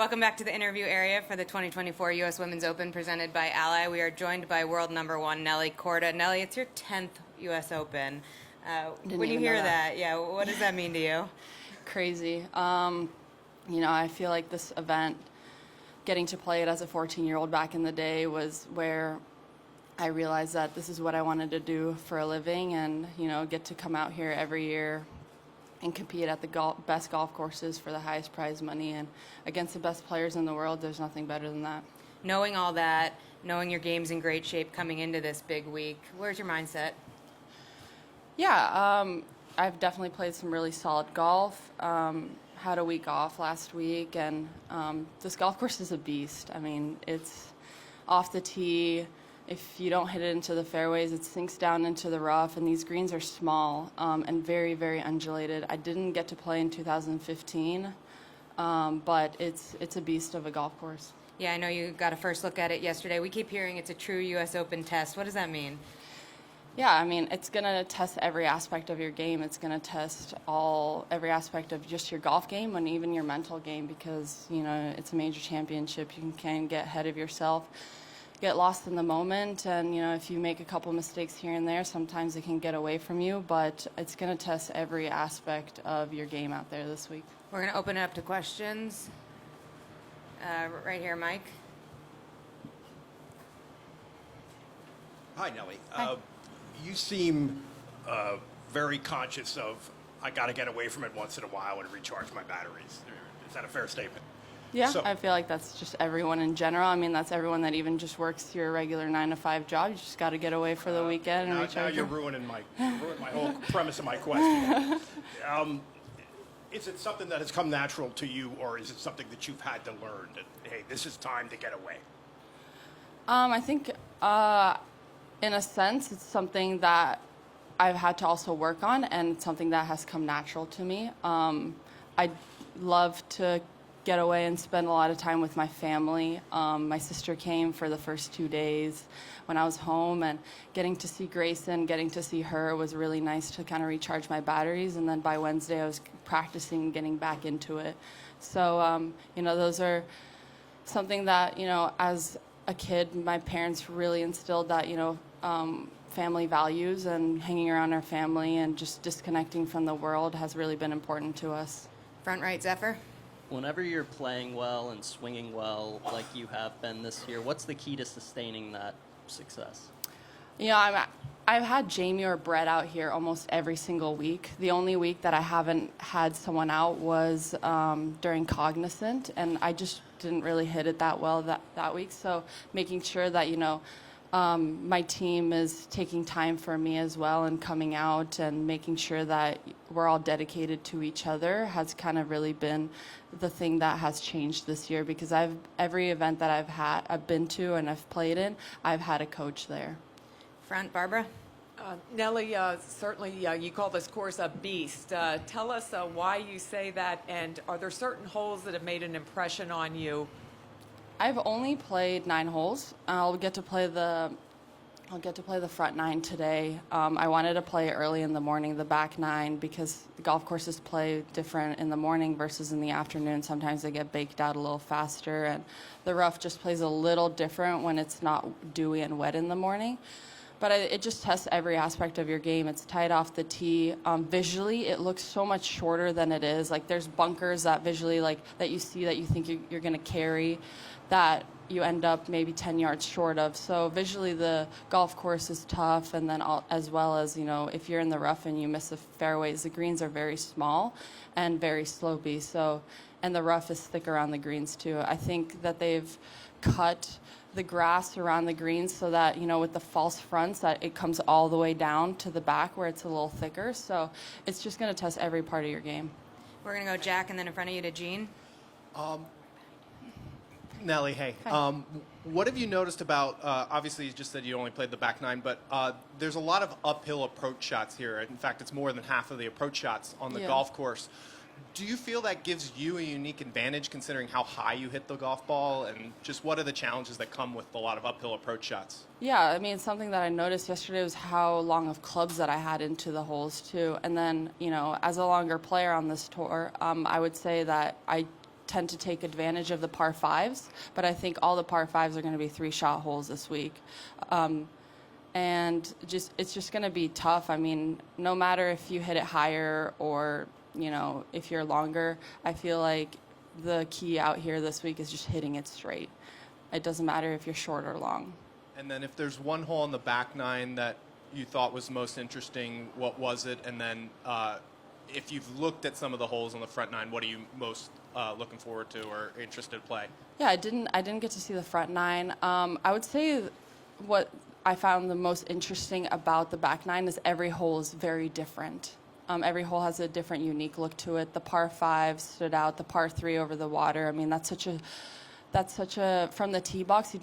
Welcome back to the interview area for the 2024 U.S. Women's Open presented by Ally. We are joined by world number one, Nelly Korda. Nelly, it's your 10th U.S. Open. When you hear that, what does that mean to you? Crazy. I feel like this event, getting to play it as a 14-year-old back in the day was where I realized that this is what I wanted to do for a living and, get to come out here every year and compete at the best golf courses for the highest prize money and against the best players in the world. There's nothing better than that. Knowing all that, knowing your game's in great shape coming into this big week, where's your mindset? Yeah, I've definitely played some really solid golf. Had a week off last week, and this golf course is a beast. I mean, it's off the tee. If you don't hit it into the fairways, it sinks down into the rough, and these greens are small and very, very undulated. I didn't get to play in 2015, but it's a beast of a golf course. Yeah, I know you got a first look at it yesterday. We keep hearing it's a true U.S. Open test. What does that mean? Yeah, I mean, it's going to test every aspect of your game. It's going to test every aspect of just your golf game and even your mental game because, it's a major championship. You can get ahead of yourself, get lost in the moment, and, if you make a couple mistakes here and there, sometimes it can get away from you, but it's going to test every aspect of your game out there this week. We're going to open it up to questions. Right here, Mike. Hi, Nelly. Hi. You seem very conscious of, I got to get away from it once in a while and recharge my batteries. Is that a fair statement? Yeah, I feel like that's just everyone in general. I mean, that's everyone that even just works your regular 9-to-5 job. You just got to get away for the weekend and recharge. Now you're ruining my whole premise of my question. Is it something that has come natural to you, or is it something that you've had to learn that, hey, this is time to get away? I think, in a sense, it's something that I've had to also work on, and it's something that has come natural to me. I love to get away and spend a lot of time with my family. My sister came for the first 2 days when I was home, and getting to see Grayson, getting to see her was really nice to kind of recharge my batteries. And then by Wednesday, I was practicing getting back into it. So, those are something that, as a kid, my parents really instilled that, family values and hanging around our family and just disconnecting from the world has really been important to us. Front right, Zephyr. Whenever you're playing well and swinging well like you have been this year, what's the key to sustaining that success? I've had Jamie or Brett out here almost every single week. The only week that I haven't had someone out was during Cognizant, and I just didn't really hit it that well that week. So making sure that, my team is taking time for me as well and coming out and making sure that we're all dedicated to each other has kind of really been the thing that has changed this year because every event that I've been to and I've played in, I've had a coach there. Front, Barbara. Nelly, certainly you call this course a beast. Tell us why you say that, and are there certain holes that have made an impression on you? I've only played 9 holes. I'll get to play the front 9 today. I wanted to play early in the morning, the back 9, because the golf courses play different in the morning versus in the afternoon. Sometimes they get baked out a little faster, and the rough just plays a little different when it's not dewy and wet in the morning. But it just tests every aspect of your game. It's tight off the tee. Visually, it looks so much shorter than it is. Like there's bunkers that visually, that you see that you think you're going to carry, that you end up maybe 10 yards short of. So visually, the golf course is tough. And then as well as, if you're in the rough and you miss the fairways, the greens are very small and very slopey. So, and the rough is thick around the greens too. I think that they've cut the grass around the greens so that, with the false fronts, that it comes all the way down to the back where it's a little thicker. So it's just going to test every part of your game. We're going to go Jack, and then in front of you to Jean. Nelly, hey. What have you noticed about, obviously you just said you only played the back 9, but there's a lot of uphill approach shots here. In fact, it's more than half of the approach shots on the golf course. Do you feel that gives you a unique advantage considering how high you hit the golf ball, and just what are the challenges that come with a lot of uphill approach shots? Yeah, I mean, something that I noticed yesterday was how long of clubs that I had into the holes too. And then, as a longer player on this tour, I would say that I tend to take advantage of the par fives, but I think all the par fives are going to be 3-shot holes this week. And it's just going to be tough. I mean, no matter if you hit it higher or, if you're longer, I feel like the key out here this week is just hitting it straight. It doesn't matter if you're short or long. And then if there's one hole on the back nine that you thought was most interesting, what was it? And then if you've looked at some of the holes on the front nine, what are you most looking forward to or interested to play? Yeah, I didn't get to see the front nine. I would say what I found the most interesting about the back nine is every hole is very different. Every hole has a different, unique look to it. The par 5 stood out. The par 3 over the water. I mean, that's such a from the tee box,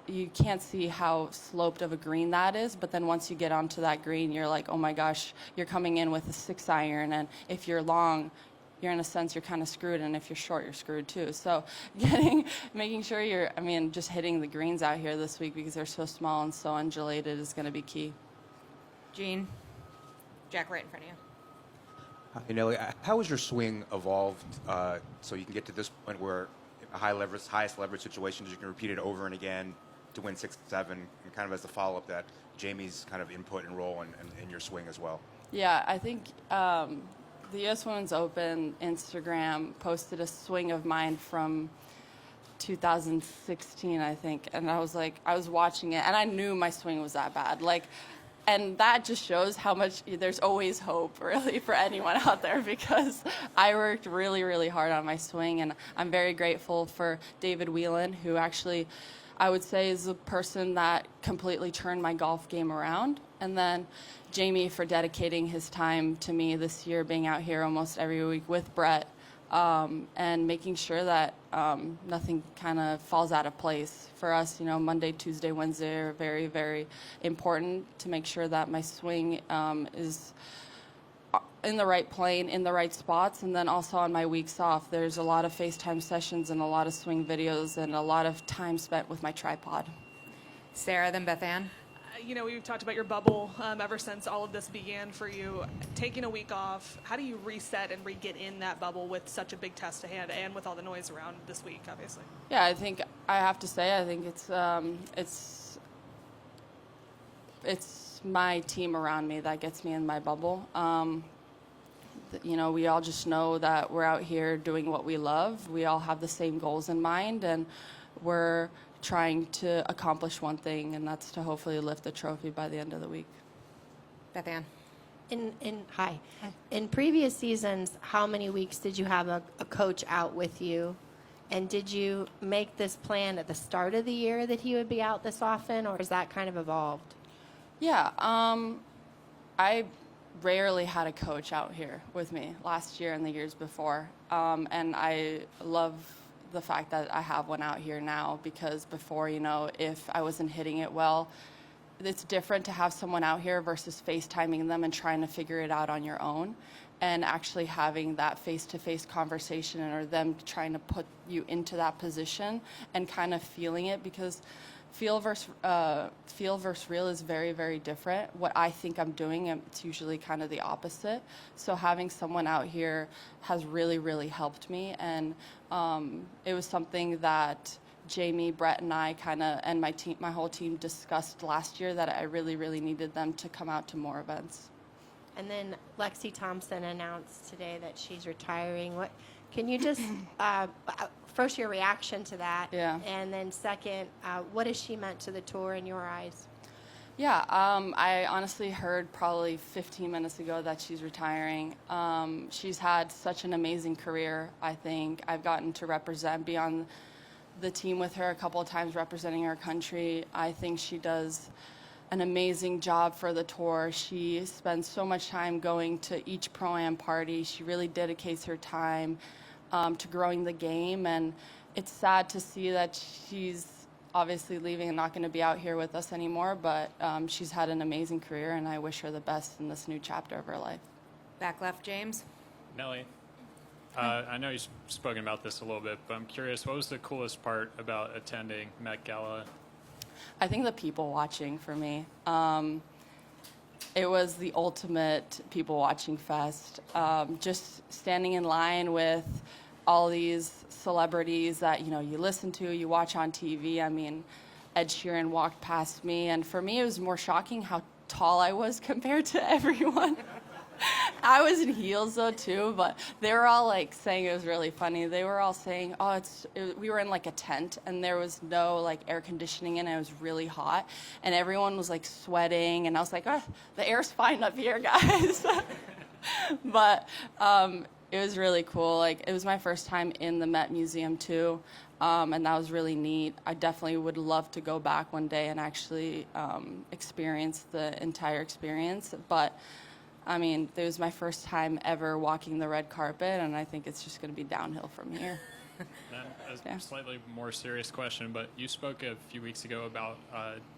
you can't see how sloped of a green that is. But then once you get onto that green, you're like, oh my gosh, you're coming in with a 6-iron, and if you're long, you're in a sense you're kind of screwed, and if you're short, you're screwed too. So making sure just hitting the greens out here this week because they're so small and so undulated is going to be key. Gene, Jack, right in front of you. Hi, Nelly. How has your swing evolved so you can get to this point where a highest leverage situations you can repeat it over and again to win 6 and 7, and kind of as a follow-up that Jamie's kind of input and role in your swing as well? Yeah, I think the U.S. Women's Open Instagram posted a swing of mine from 2016, I think, and I was watching it, and I knew my swing was that bad. And that just shows how much there's always hope, really, for anyone out there, because I worked really, really hard on my swing, and I'm very grateful for David Whelan, who actually, I would say, is the person that completely turned my golf game around. And then Jamie for dedicating his time to me this year, being out here almost every week with Brett, and making sure that nothing kind of falls out of place. For us, Monday, Tuesday, Wednesday are very, very important to make sure that my swing is in the right plane, in the right spots. And then also on my weeks off, there's a lot of FaceTime sessions and a lot of swing videos and a lot of time spent with my tripod. Sarah, then Beth Ann. We've talked about your bubble ever since all of this began for you. Taking a week off, how do you reset and re-get in that bubble with such a big test to hand and with all the noise around this week, obviously? Yeah, I think it's my team around me that gets me in my bubble. We all just know that we're out here doing what we love. We all have the same goals in mind, and we're trying to accomplish one thing, and that's to hopefully lift the trophy by the end of the week. Beth Ann. Hi. In previous seasons, how many weeks did you have a coach out with you? And did you make this plan at the start of the year that he would be out this often, or has that kind of evolved? Yeah, I rarely had a coach out here with me last year and the years before, and I love the fact that I have one out here now, because before, if I wasn't hitting it well, it's different to have someone out here versus FaceTiming them and trying to figure it out on your own, and actually having that face-to-face conversation, or them trying to put you into that position and kind of feeling it, because feel versus real is very, very different. What I think I'm doing, it's usually kind of the opposite. So having someone out here has really, really helped me, and it was something that Jamie, Brett, and I and my whole team discussed last year, that I really, really needed them to come out to more events. And then Lexi Thompson announced today that she's retiring. Can you just first your reaction to that? Yeah. And then second, what has she meant to the tour in your eyes? Yeah, I honestly heard probably 15 minutes ago that she's retiring. She's had such an amazing career, I think. I've gotten to be on the team with her a couple of times representing our country. I think she does an amazing job for the tour. She spends so much time going to each Pro-Am party. She really dedicates her time to growing the game, and it's sad to see that she's obviously leaving and not going to be out here with us anymore, but she's had an amazing career, and I wish her the best in this new chapter of her life. Back left, James. Nelly, I know you've spoken about this a little bit, but I'm curious, what was the coolest part about attending Met Gala? I think the people watching for me. It was the ultimate people watching fest. Just standing in line with all these celebrities that, you know, you listen to, you watch on TV. I mean, Ed Sheeran walked past me, and for me it was more shocking how tall I was compared to everyone. I was in heels though too, but they were all like saying it was really funny. They were all saying, we were in like a tent and there was no like air conditioning in it. It was really hot and everyone was like sweating and I was like, the air's fine up here, guys. But it was really cool. Like it was my first time in the Met Museum too. And that was really neat. I definitely would love to go back one day and actually experience the entire experience. But I mean, it was my first time ever walking the red carpet, and I think it's just going to be downhill from here. Then a slightly more serious question, but you spoke a few weeks ago about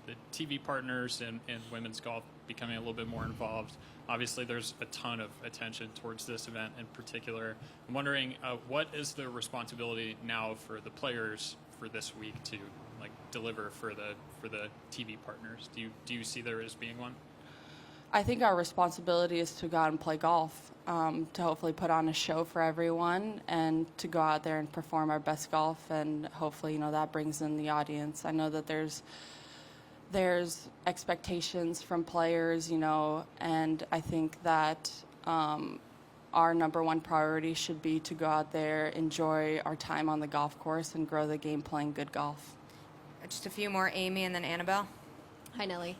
the TV partners and women's golf becoming a little bit more involved. Obviously, there's a ton of attention towards this event in particular. I'm wondering, what is the responsibility now for the players for this week to like deliver for the TV partners? Do you see there as being one? I think our responsibility is to go out and play golf, to hopefully put on a show for everyone and to go out there and perform our best golf, and hopefully, you know, that brings in the audience. I know that there's expectations from players, you know, and I think that our number one priority should be to go out there, enjoy our time on the golf course, and grow the game playing good golf. Just a few more, Amy and then Annabelle. Hi, Nelly.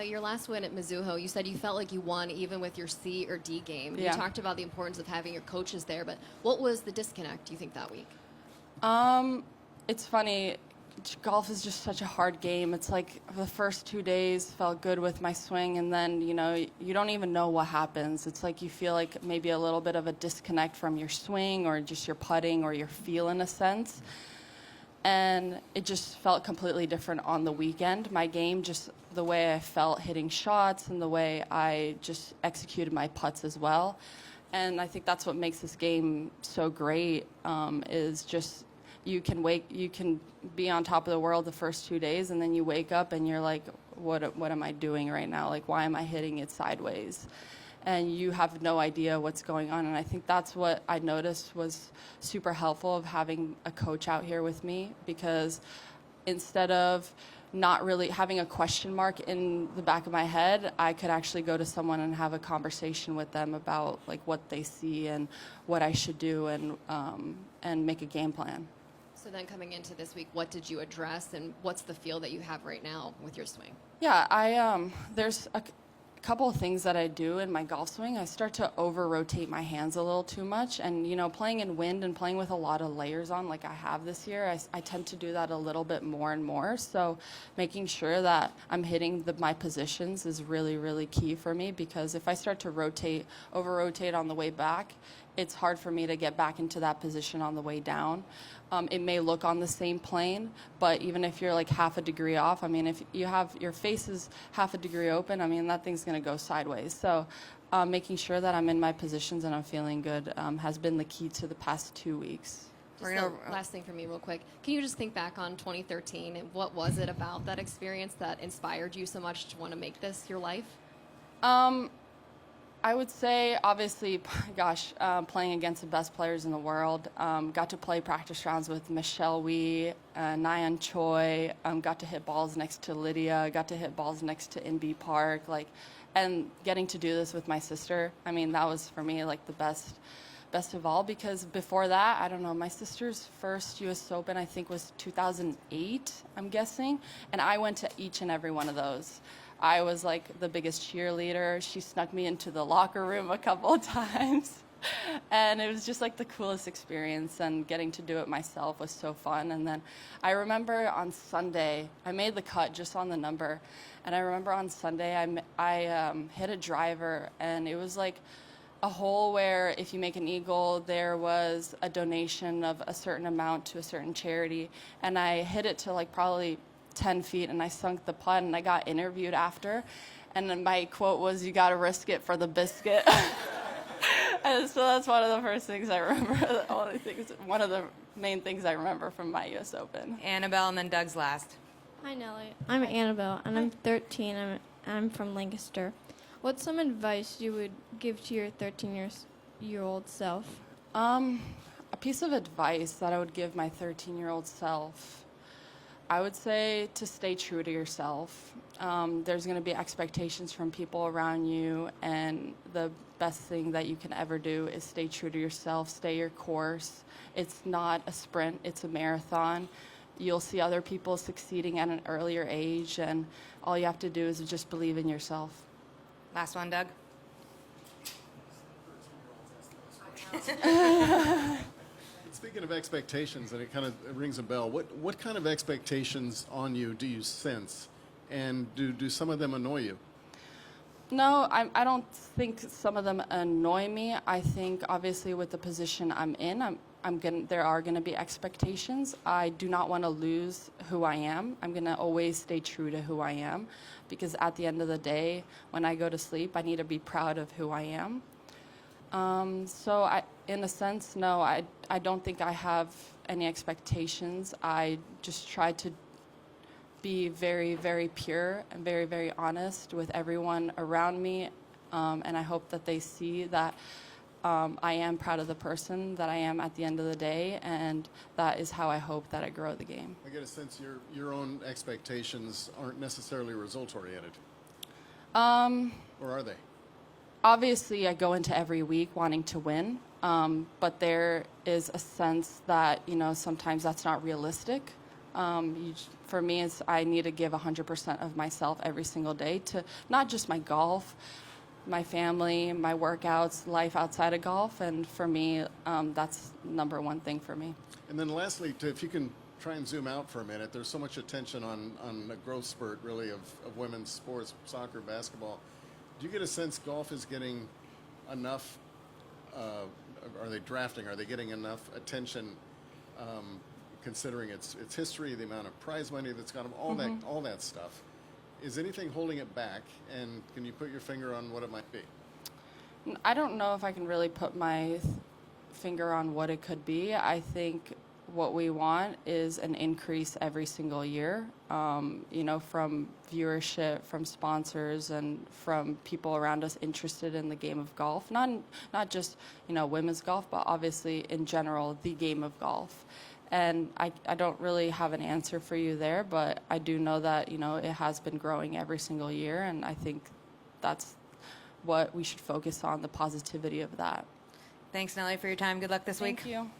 Your last win at Mizuho, you said you felt like you won even with your C or D game. Yeah. You talked about the importance of having your coaches there, but what was the disconnect, do you think, that week? It's funny. Golf is just such a hard game. It's like the first 2 days felt good with my swing, and then, you know, you don't even know what happens. It's like you feel like maybe a little bit of a disconnect from your swing or just your putting or your feel in a sense. And it just felt completely different on the weekend. My game, just the way I felt hitting shots and the way I just executed my putts as well. And I think that's what makes this game so great, is just you can be on top of the world the first 2 days, and then you wake up and you're like, what am I doing right now? Like, why am I hitting it sideways? And you have no idea what's going on. And I think that's what I noticed was super helpful of having a coach out here with me, because instead of not really having a question mark in the back of my head, I could actually go to someone and have a conversation with them about like what they see and what I should do, and make a game plan. So then coming into this week, what did you address, and what's the feel that you have right now with your swing? Yeah, there's a couple of things that I do in my golf swing. I start to over-rotate my hands a little too much. And, you know, playing in wind and playing with a lot of layers on like I have this year, I tend to do that a little bit more and more. So making sure that I'm hitting my positions is really, really key for me, because if I start to over-rotate on the way back, it's hard for me to get back into that position on the way down. It may look on the same plane, but even if you're like half a degree off, I mean, if you have your face is half a degree open, I mean, that thing's going to go sideways. So making sure that I'm in my positions and I'm feeling good has been the key to the past 2 weeks. Just the last thing for me real quick. Can you just think back on 2013 and what was it about that experience that inspired you so much to want to make this your life? I would say, obviously, gosh, playing against the best players in the world. Got to play practice rounds with Michelle Wee, Nyan Choi. Got to hit balls next to Lydia. Got to hit balls next to NB Park. And getting to do this with my sister. I mean, that was for me like the best of all, because before that, I don't know, my sister's first U.S. Open I think was 2008. I'm guessing, and I went to each and every one of those. I was like the biggest cheerleader. She snuck me into the locker room a couple of times. And it was just like the coolest experience, and getting to do it myself was so fun. And then I remember on Sunday, I made the cut just on the number. And I remember on Sunday, I hit a driver, and it was like a hole where if you make an eagle, there was a donation of a certain amount to a certain charity. And I hit it to like probably 10 feet, and I sunk the putt, and I got interviewed after, and then my quote was, "You got to risk it for the biscuit." And so that's one of the first things I remember, one of the main things I remember from my U.S. Open. Annabelle, and then Doug's last. Hi, Nelly. I'm Annabelle, and I'm 13. I'm from Lancaster. What's some advice you would give to your 13-year-old self? a piece of advice that I would give my 13-year-old self, I would say to stay true to yourself. There's going to be expectations from people around you, and the best thing that you can ever do is stay true to yourself, stay your course. It's not a sprint, it's a marathon. You'll see other people succeeding at an earlier age, and all you have to do is just believe in yourself. Last one, Doug. Speaking of expectations, and it kind of rings a bell, what kind of expectations on you do you sense, and do some of them annoy you? No, I don't think some of them annoy me. I think obviously with the position I'm in, there are going to be expectations. I do not want to lose who I am. I'm going to always stay true to who I am, because at the end of the day, when I go to sleep, I need to be proud of who I am. So in a sense, no, I don't think I have any expectations. I just try to be very, very pure and very, very honest with everyone around me. And I hope that they see that I am proud of the person that I am at the end of the day, and that is how I hope that I grow the game. I get a sense your own expectations aren't necessarily result-oriented. Or are they? Obviously, I go into every week wanting to win, but there is a sense that, sometimes that's not realistic. For me, I need to give 100% of myself every single day to not just my golf, my family, my workouts, life outside of golf, and for me, that's number one thing for me. And then lastly, if you can try and zoom out for a minute, there's so much attention on the growth spurt, really, of women's sports, soccer, basketball. Do you get a sense golf is getting enough, are they drafting, are they getting enough attention, considering its history, the amount of prize money that's got them, all that stuff? Is anything holding it back, and can you put your finger on what it might be? I don't know if I can really put my finger on what it could be. I think what we want is an increase every single year, from viewership, from sponsors, and from people around us interested in the game of golf. Not just, women's golf, but obviously in general, the game of golf. And I don't really have an answer for you there, but I do know that, it has been growing every single year, and I think that's what we should focus on, the positivity of that. Thanks, Nelly, for your time. Good luck this week. Thank you.